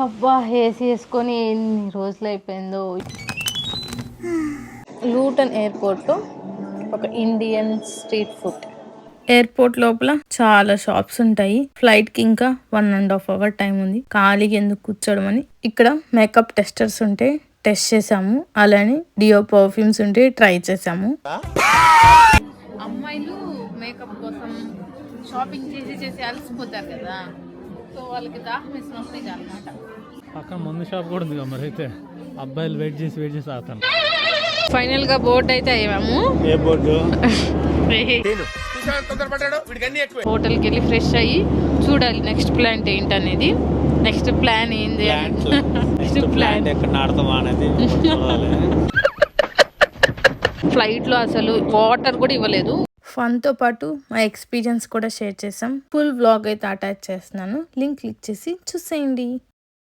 అబ్బా ఏసీ వేసుకొని ఎన్ని రోజులు అయిపోయిందో. లూటన్ ఎయిర్పోర్ట్లో ఒక ఇండియన్ స్ట్రీట్ ఫుడ్. ఎయిర్పోర్ట్ లోపల చాలా షాప్స్ ఉంటాయి. ఫ్లైట్ కి ఇంకా 1.5 hours టైం ఉంది. ఖాళీగా ఎందుకు కూర్చోడం అని ఇక్కడ మేకప్ టెస్టర్స్ ఉంటే టెస్ట్ చేసాము. అలానే డియో పర్ఫ్యూమ్స్ ఉంటే ట్రై చేసాము. అమ్మాయిలు మేకప్ కోసం షాపింగ్ చేసి అలసిపోతారు కదా, సో వాళ్ళకి దాహం వేసినప్పుడు ఇది అనమాట. పక్కన ముందు షాప్ కూడా ఉంది. మరి అయితే అబ్బాయిలు వెయిట్ చేసి ఆతాను. ఫైనల్ గా బోర్డు అయితే అయ్యాము. ఏ బోర్డు? హోటల్ కి వెళ్ళి ఫ్రెష్ అయ్యి చూడాలి నెక్స్ట్ ప్లాన్ ఏంటనేది. నెక్స్ట్ ప్లాన్ ఏంది? నెక్స్ట్ ప్లాన్ ఎక్కడ నాడతామా అనేది. ఫ్లైట్ లో అసలు వాటర్ కూడా ఇవ్వలేదు. ఫన్ తో పాటు మా ఎక్స్పీరియన్స్ కూడా షేర్ చేసాం. ఫుల్ వ్లాగ్ అయితే అటాచ్ చేస్తున్నాను. లింక్ క్లిక్ చేసి చూసేయండి.